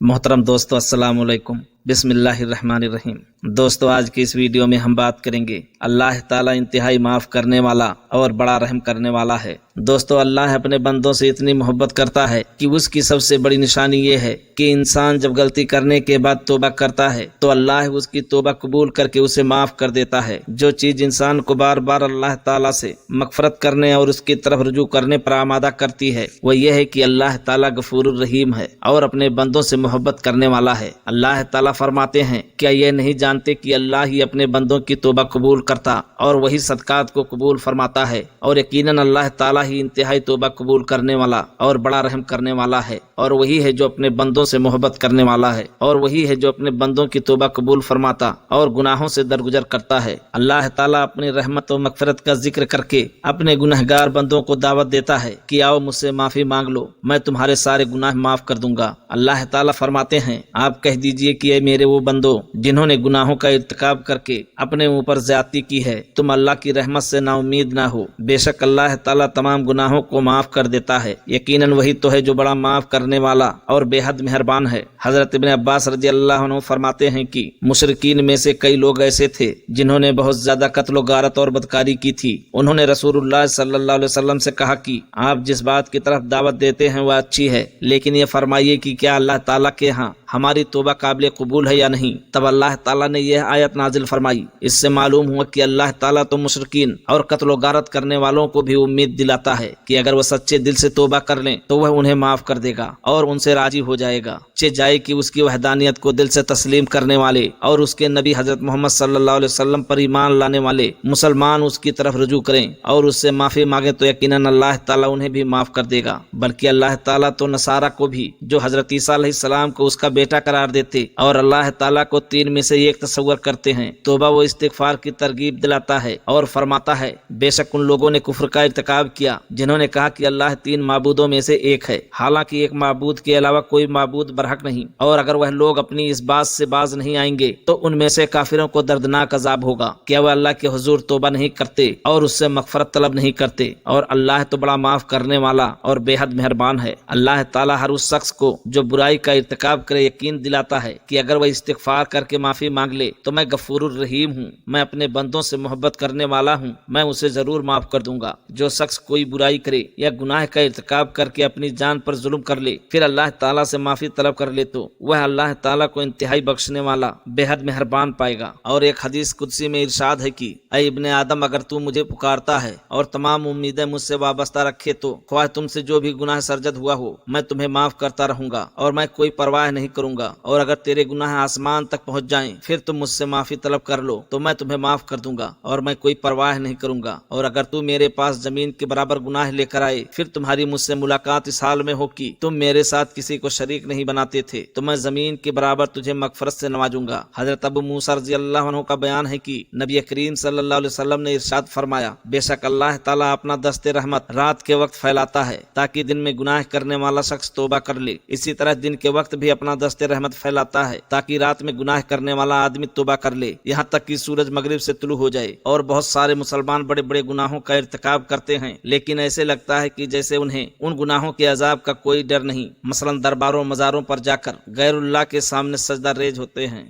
محترم دوستو السلام علیکم، بسم اللہ الرحمن الرحیم۔ دوستو آج کی اس ویڈیو میں ہم بات کریں گے اللہ تعالیٰ انتہائی معاف کرنے والا اور بڑا رحم کرنے والا ہے۔ دوستو اللہ اپنے بندوں سے اتنی محبت کرتا ہے کہ اس کی سب سے بڑی نشانی یہ ہے کہ انسان جب غلطی کرنے کے بعد توبہ کرتا ہے تو اللہ اس کی توبہ قبول کر کے اسے معاف کر دیتا ہے۔ جو چیز انسان کو بار بار اللہ تعالیٰ سے مغفرت کرنے اور اس کی طرف رجوع کرنے پر آمادہ کرتی ہے وہ یہ ہے کہ اللہ تعالیٰ غفور الرحیم ہے اور اپنے بندوں سے محبت کرنے والا ہے۔ اللہ تعالیٰ فرماتے ہیں کیا یہ نہیں جانتے کہ اللہ ہی اپنے بندوں کی توبہ قبول کرتا اور وہی صدقات کو قبول فرماتا ہے، اور یقیناً اللہ تعالیٰ ہی انتہائی توبہ قبول کرنے والا اور بڑا رحم کرنے والا ہے، اور وہی ہے جو اپنے بندوں سے محبت کرنے والا ہے، اور وہی ہے جو اپنے بندوں کی توبہ قبول فرماتا اور گناہوں سے درگزر کرتا ہے۔ اللہ تعالیٰ اپنی رحمت و مغفرت کا ذکر کر کے اپنے گنہگار بندوں کو دعوت دیتا ہے کہ آؤ مجھ سے معافی مانگ لو، میں تمہارے سارے گناہ معاف کر دوں گا۔ اللہ تعالیٰ فرماتے ہیں آپ کہہ دیجئے کہ اے میرے وہ بندو جنہوں نے گناہوں کا ارتکاب کر کے اپنے اوپر زیادتی کی ہے، تم اللہ کی رحمت سے نا امید نہ ہو، بے شک اللہ تعالیٰ تمام گناہوں کو معاف کر دیتا ہے، یقیناً وہی تو ہے جو بڑا معاف کرنے والا اور بے حد مہربان ہے۔ حضرت ابن عباس رضی اللہ عنہ فرماتے ہیں کہ مشرکین میں سے کئی لوگ ایسے تھے جنہوں نے بہت زیادہ قتل و غارت اور بدکاری کی تھی۔ انہوں نے رسول اللہ صلی اللہ علیہ وسلم سے کہا کہ آپ جس بات کی طرف دعوت دیتے ہیں وہ اچھی ہے، لیکن یہ فرمائیے کہ کیا اللہ تعالیٰ کے ہاں ہماری توبہ قابل قبول ہے یا نہیں؟ تب اللہ تعالیٰ نے یہ آیت نازل فرمائی۔ اس سے معلوم ہوا کہ اللہ تعالیٰ تو مشرکین اور قتل و غارت کرنے والوں کو بھی امید دلاتا ہے کہ اگر وہ سچے دل سے توبہ کر لیں تو وہ انہیں معاف کر دے گا اور ان سے راضی ہو جائے گا۔ جائے کہ اس کی وحدانیت کو دل سے تسلیم کرنے والے اور اس کے نبی حضرت محمد صلی اللہ علیہ وسلم پر ایمان لانے والے مسلمان اس کی طرف رجوع کریں اور اس سے معافی مانگیں تو یقیناً اللہ تعالیٰ انہیں بھی معاف کر دے گا۔ بلکہ اللہ تعالیٰ تو نصارہ کو بھی جو حضرت عیسیٰ علیہ السلام کو اس کا بیٹا قرار دیتے اور اللہ تعالیٰ کو تین میں سے ایک تصور کرتے ہیں، توبہ و استغفار کی ترغیب دلاتا ہے اور فرماتا ہے بے شک ان لوگوں نے کفر کا ارتکاب کیا جنہوں نے کہا کہ اللہ تین معبودوں میں سے ایک ہے، حالانکہ ایک معبود کے علاوہ کوئی معبود برحق نہیں، اور اگر وہ لوگ اپنی اس بات سے باز نہیں آئیں گے تو ان میں سے کافروں کو دردناک عذاب ہوگا۔ کیا وہ اللہ کے حضور توبہ نہیں کرتے اور اس سے مغفرت طلب نہیں کرتے؟ اور اللہ تو بڑا معاف کرنے والا اور بے حد مہربان ہے۔ اللہ تعالیٰ ہر اس شخص کو جو برائی کا ارتکاب کرے یقین دلاتا ہے کہ اگر وہ استغفار کر کے معافی مانگ لے تو میں غفور الرحیم ہوں، میں اپنے بندوں سے محبت کرنے والا ہوں، میں اسے ضرور معاف کر دوں گا۔ جو شخص کوئی برائی کرے یا گناہ کا ارتکاب کر کے اپنی جان پر ظلم کر لے پھر اللہ تعالیٰ سے معافی طلب کر لے تو وہ اللہ تعالیٰ کو انتہائی بخشنے والا بے حد مہربان پائے گا۔ اور ایک حدیث قدسی میں ارشاد ہے کہ اے ابن آدم اگر تو مجھے پکارتا ہے اور تمام امیدیں مجھ سے وابستہ رکھے تو خواہ تم سے جو بھی گناہ سرزد ہوا ہو میں تمہیں معاف کرتا رہوں گا اور میں کوئی پرواہ نہیں کروں گا، اور اگر تیرے گناہ آسمان تک پہنچ جائیں پھر تم مجھ سے معافی طلب کر لو تو میں تمہیں معاف کر دوں گا اور میں کوئی پرواہ نہیں کروں گا، اور اگر تو میرے پاس زمین کے برابر گناہ لے کر آئے پھر تمہاری مجھ سے ملاقات اس حال میں ہو کہ تم میرے ساتھ کسی کو شریک نہیں بناتے تھے تو میں زمین کے برابر تجھے مغفرت سے نوازوں گا۔ حضرت ابو موسیٰ رضی اللہ عنہ کا بیان ہے کہ نبی کریم صلی اللہ علیہ وسلم نے ارشاد فرمایا بے شک اللہ تعالیٰ اپنا دست رحمت رات کے وقت پھیلاتا ہے تاکہ دن میں گناہ کرنے والا شخص توبہ کر لے، اسی طرح دن کے وقت بھی اپنا دست رحمت پھیلاتا ہے تاکہ رات میں گناہ کرنے والا آدمی توبہ کر لے یہاں تک کہ سورج مغرب سے طلوع ہو جائے۔ اور بہت سارے مسلمان بڑے بڑے گناہوں کا ارتکاب کرتے ہیں لیکن ایسے لگتا ہے کہ جیسے انہیں ان گناہوں کے عذاب کا کوئی ڈر نہیں، مثلا درباروں مزاروں پر جا کر غیر اللہ کے سامنے سجدہ ریز ہوتے ہیں۔